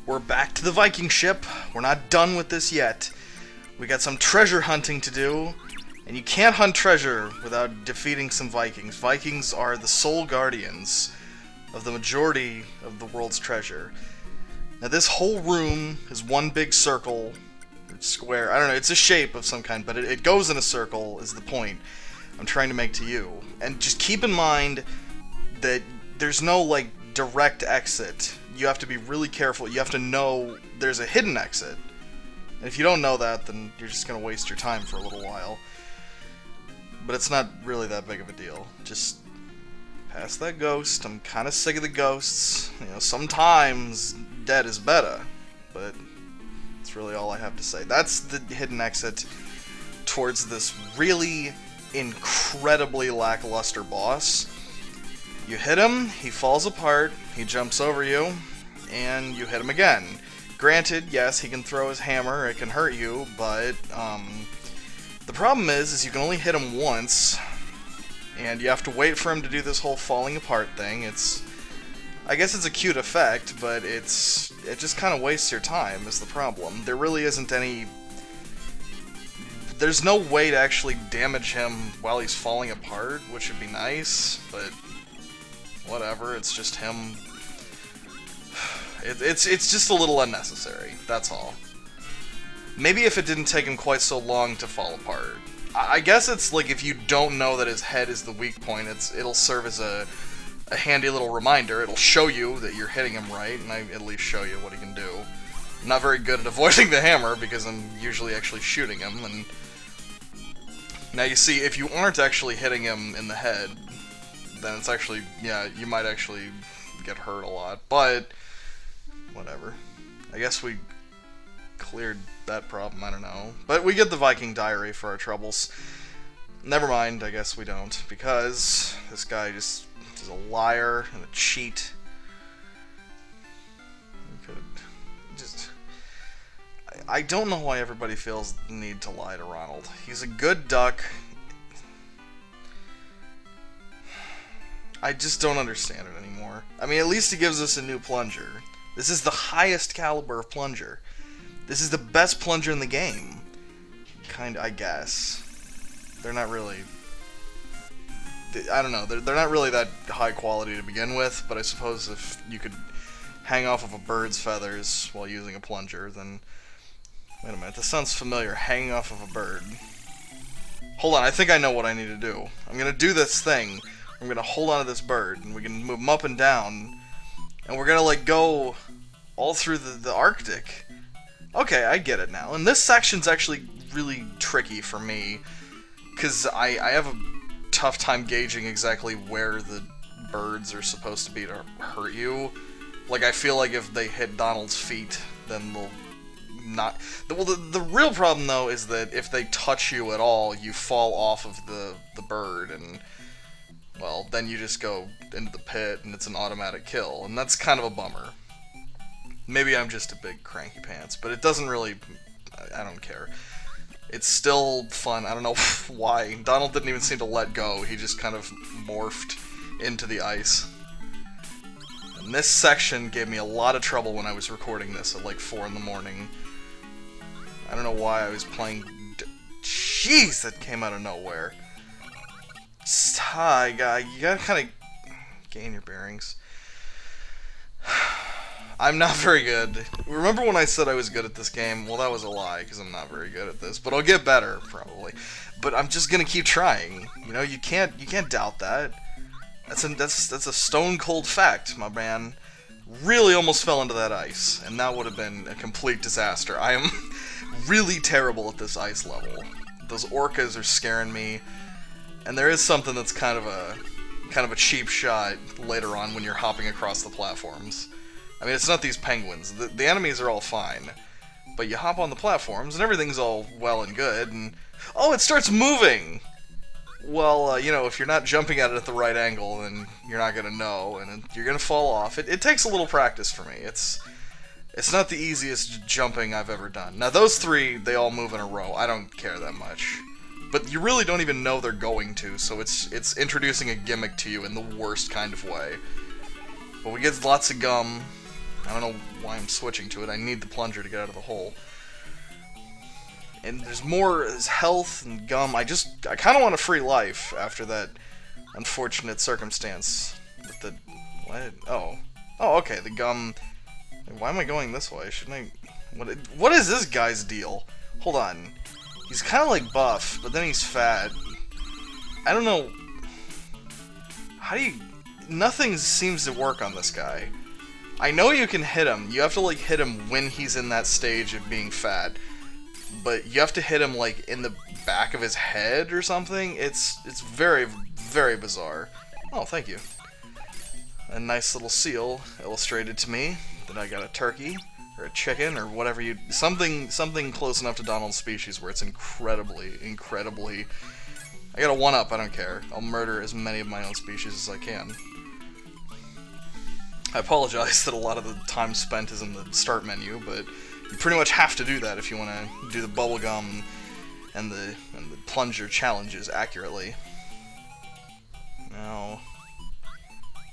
We're back to the Viking Ship. We're not done with this yet. We got some treasure hunting to do, and you can't hunt treasure without defeating some Vikings. Vikings are the sole guardians of the majority of the world's treasure. Now this whole room is one big circle, or square, I don't know, it's a shape of some kind, but it goes in a circle is the point I'm trying to make to you. And just keep in mind that there's no, like, direct exit. You have to be really careful. You have to know there's a hidden exit. And if you don't know that, then you're just going to waste your time for a little while. But it's not really that big of a deal. Just pass that ghost. I'm kind of sick of the ghosts. You know, sometimes dead is better. But that's really all I have to say. That's the hidden exit towards this really incredibly lackluster boss. You hit him, he falls apart, he jumps over you, and you hit him again. Granted, yes, he can throw his hammer, it can hurt you, but the problem is you can only hit him once, and you have to wait for him to do this whole falling apart thing. I guess it's a cute effect, but it just kind of wastes your time is the problem. There really isn't any... There's no way to actually damage him while he's falling apart, which would be nice, but whatever, it's just him. It's just a little unnecessary, that's all. Maybe if it didn't take him quite so long to fall apart. I guess it's like if you don't know that his head is the weak point, it'll serve as a handy little reminder. It'll show you that you're hitting him right, and I at least show you what he can do. I'm not very good at avoiding the hammer because I'm usually actually shooting him, and now you see, if you aren't actually hitting him in the head, then it's actually, yeah, you might actually get hurt a lot, but whatever. I guess we cleared that problem, I don't know. But we get the Viking diary for our troubles. Never mind, I guess we don't, because this guy just is a liar and a cheat. I don't know why everybody feels the need to lie to Ronald. He's a good duck. I just don't understand it anymore. I mean, at least he gives us a new plunger. This is the highest caliber of plunger. This is the best plunger in the game. Kinda, I guess. They're not really... I don't know, they're not really that high quality to begin with, but I suppose if you could hang off of a bird's feathers while using a plunger, then... Wait a minute, this sounds familiar. Hanging off of a bird. Hold on, I think I know what I need to do. I'm gonna do this thing. I'm gonna hold on to this bird, and we can move him up and down, and we're gonna, like, go all through the Arctic. Okay, I get it now. And this section's actually really tricky for me, because I have a tough time gauging exactly where the birds are supposed to be to hurt you. Like, I feel like if they hit Donald's feet, then they'll not... Well, the real problem, though, is that if they touch you at all, you fall off of the bird, and... well, then you just go into the pit, and it's an automatic kill, and that's kind of a bummer. Maybe I'm just a big cranky pants, but it doesn't really... I don't care. It's still fun. I don't know why. Donald didn't even seem to let go. He just kind of morphed into the ice. And this section gave me a lot of trouble when I was recording this at like 4 in the morning. I don't know why I was playing... Jeez, that came out of nowhere. Hi, guy. You gotta kind of gain your bearings. I'm not very good. Remember when I said I was good at this game? Well, that was a lie, because I'm not very good at this. But I'll get better, probably. But I'm just gonna keep trying. You know, you can't doubt that. That's a stone cold fact, my man. Really almost fell into that ice, and that would have been a complete disaster. I am really terrible at this ice level. Those orcas are scaring me. And there is something that's kind of a cheap shot later on when you're hopping across the platforms. I mean, it's not these penguins. The enemies are all fine. But you hop on the platforms and everything's all well and good, and... oh, it starts moving! Well, you know, if you're not jumping at it at the right angle, then you're not gonna know, and you're gonna fall off. It takes a little practice for me. It's not the easiest jumping I've ever done. Now, those three, they all move in a row. I don't care that much. But you really don't even know they're going to, so it's introducing a gimmick to you in the worst kind of way. But we get lots of gum, I don't know why I'm switching to it. I need the plunger to get out of the hole. And there's more as health and gum. I kind of want a free life after that unfortunate circumstance with the... What? Oh. Oh, okay, the gum... Why am I going this way? Shouldn't I... What is this guy's deal? Hold on. He's kind of like buff, but then he's fat. I don't know... How do you... Nothing seems to work on this guy. I know you can hit him. You have to, like, hit him when he's in that stage of being fat. But you have to hit him, like, in the back of his head or something. It's very, very bizarre. Oh, thank you. A nice little seal illustrated to me that I got a turkey or a chicken or whatever you... Something close enough to Donald's species where it's incredibly... I got a 1-up, I don't care. I'll murder as many of my own species as I can. I apologize that a lot of the time spent is in the start menu, but you pretty much have to do that if you want to do the bubblegum and the plunger challenges accurately. Now,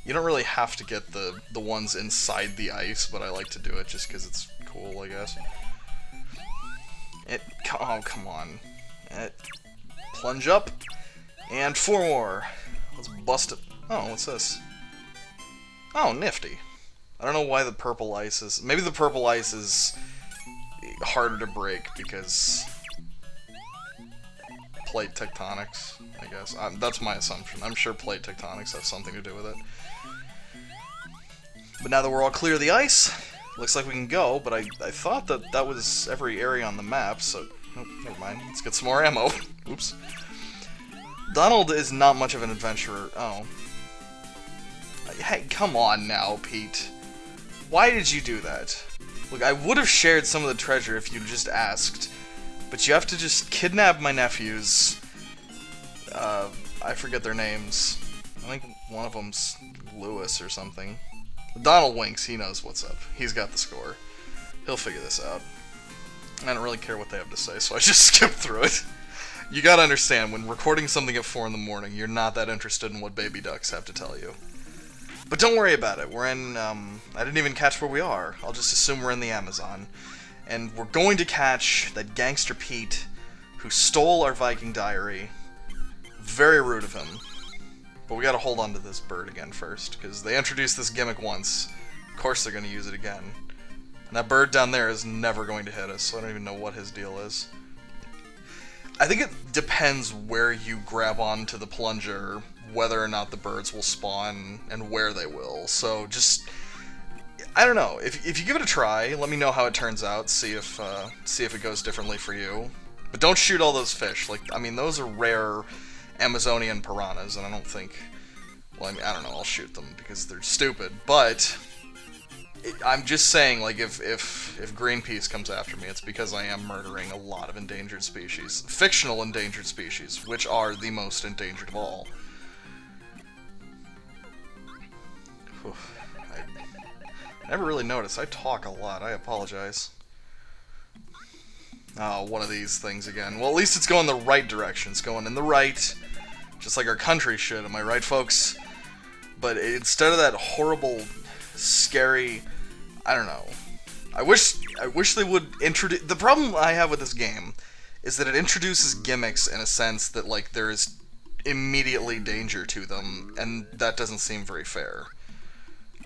you don't really have to get the ones inside the ice, but I like to do it just because it's cool, I guess. Oh, come on. Plunge up, and 4 more. Let's bust it. Oh, what's this? Oh, nifty. I don't know why the purple ice is... Maybe the purple ice is harder to break because... plate tectonics, I guess. That's my assumption. I'm sure plate tectonics have something to do with it. But now that we're all clear of the ice, looks like we can go, but I thought that was every area on the map, so... Oh, never mind. Let's get some more ammo. Oops. Donald is not much of an adventurer. Oh. Hey, come on now, Pete. Why did you do that? Look, I would have shared some of the treasure if you'd just asked, but you have to just kidnap my nephews. I forget their names. I think one of them's Lewis or something. Donald winks, he knows what's up. He's got the score. He'll figure this out. I don't really care what they have to say, so I just skip through it. You gotta understand, when recording something at 4 in the morning, you're not that interested in what baby ducks have to tell you. But don't worry about it. We're in, I didn't even catch where we are. I'll just assume we're in the Amazon. And we're going to catch that gangster Pete who stole our Viking diary. Very rude of him. But we gotta hold on to this bird again first, because they introduced this gimmick once. Of course they're gonna use it again. And that bird down there is never going to hit us, so I don't even know what his deal is. I think it depends where you grab onto the plunger, whether or not the birds will spawn, and where they will. So just, I don't know. If you give it a try, let me know how it turns out. See if it goes differently for you. But don't shoot all those fish. Like, I mean, those are rare Amazonian piranhas, and I don't think. Well, I mean, I don't know. I'll shoot them because they're stupid. But I'm just saying, like, if Greenpeace comes after me, it's because I am murdering a lot of endangered species. Fictional endangered species, which are the most endangered of all. Whew. I never really noticed. I talk a lot. I apologize. Oh, one of these things again. Well, at least it's going the right direction. It's going in the right, just like our country should. Am I right, folks? But instead of that horrible, scary, I don't know. I wish they would introduce. The problem I have with this game is that it introduces gimmicks in a sense that, like, there is immediately danger to them, and that doesn't seem very fair.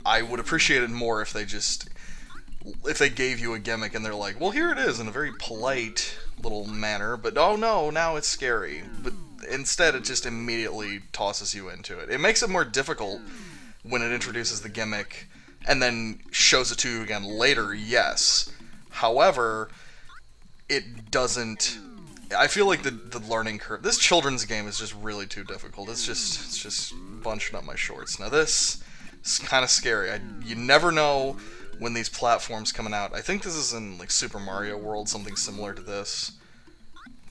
I would appreciate it more if they gave you a gimmick and they're like, well, here it is in a very polite little manner, but oh no, now it's scary. But instead it just immediately tosses you into it. It makes it more difficult when it introduces the gimmick and then shows it to you again later, yes. However, it doesn't... I feel like the learning curve... This children's game is just really too difficult. It's just bunching up my shorts. Now this is kind of scary. You never know when these platforms coming out. I think this is in, like, Super Mario World, something similar to this.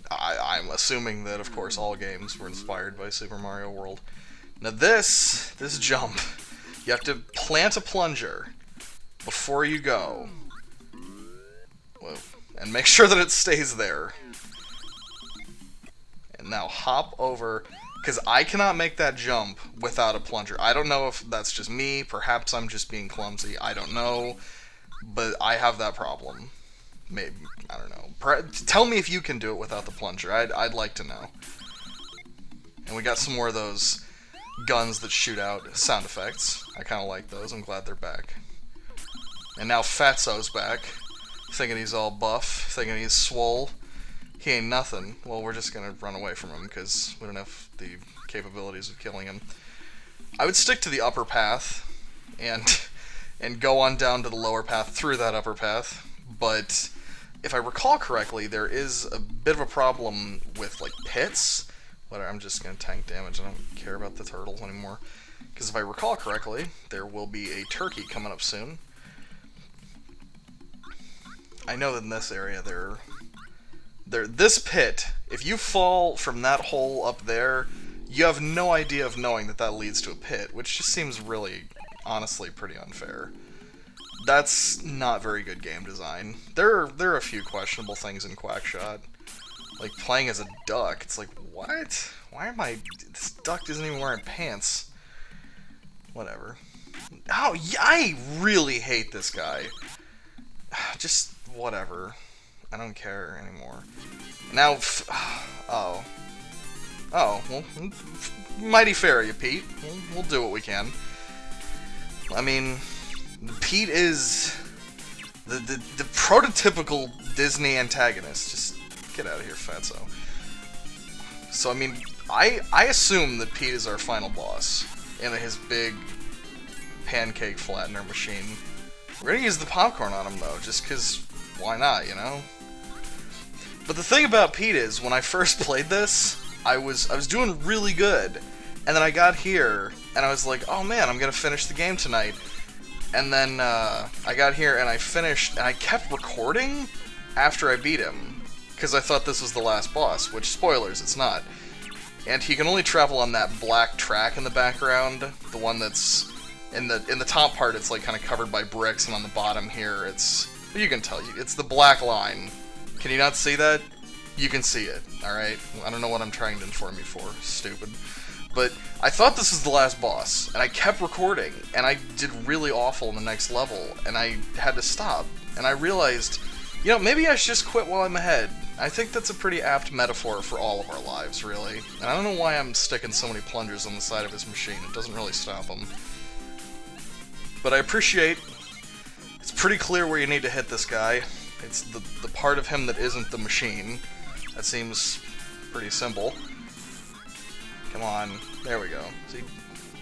I'm assuming that, of course, all games were inspired by Super Mario World. Now this jump, you have to plant a plunger before you go. Whoa. And make sure that it stays there. And now hop over, because I cannot make that jump without a plunger. I don't know if that's just me, perhaps I'm just being clumsy, I don't know. but I have that problem. Maybe, I don't know. Tell me if you can do it without the plunger. I'd like to know. And we got some more of those guns that shoot out sound effects. I kind of like those. I'm glad they're back. And now Fatso's back, thinking he's all buff, thinking he's swole. He ain't nothing. Well, we're just gonna run away from him because we don't have the capabilities of killing him. I would stick to the upper path and go on down to the lower path through that upper path, but if I recall correctly, there is a bit of a problem with, like, pits. Whatever, I'm just gonna tank damage. I don't care about the turtles anymore. Because if I recall correctly, there will be a turkey coming up soon. I know that in this area, this pit, if you fall from that hole up there, you have no idea of knowing that that leads to a pit, which just seems really, honestly, pretty unfair. That's not very good game design. There are a few questionable things in Quackshot. Like, playing as a duck, it's like, what? Why am I... This duck isn't even wearing pants. Whatever. Oh, I really hate this guy. Just, whatever. I don't care anymore. Now, oh. Oh, well, mighty fair of you, Pete. We'll do what we can. I mean, Pete is the prototypical Disney antagonist. Just get out of here, Fatso. So, I mean, I assume that Pete is our final boss in his big pancake flattener machine. We're gonna use the popcorn on him, though, just because why not, you know? But the thing about Pete is, when I first played this, I was doing really good, and then I got here, and I was like, oh man, I'm gonna finish the game tonight. And then I got here, and I finished, and I kept recording after I beat him, because I thought this was the last boss, which, spoilers, it's not. And he can only travel on that black track in the background, the one that's, in the top part, it's like kind of covered by bricks, and on the bottom here, it's, you can tell, it's the black line. Can you not see that? You can see it, alright? I don't know what I'm trying to inform you for, stupid. But I thought this was the last boss, and I kept recording, and I did really awful in the next level, and I had to stop. And I realized, you know, maybe I should just quit while I'm ahead. I think that's a pretty apt metaphor for all of our lives, really. And I don't know why I'm sticking so many plungers on the side of his machine. It doesn't really stop him. But I appreciate, it's pretty clear where you need to hit this guy. It's the part of him that isn't the machine. That seems pretty simple. Come on. There we go. See,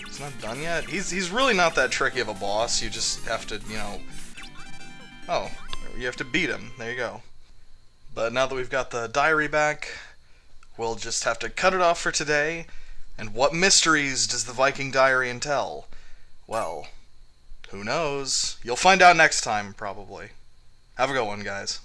he's not done yet? He's really not that tricky of a boss. You just have to, you know... Oh, you have to beat him. There you go. But now that we've got the diary back, we'll just have to cut it off for today. And what mysteries does the Viking diary entail? Well, who knows? You'll find out next time, probably. Have a good one, guys.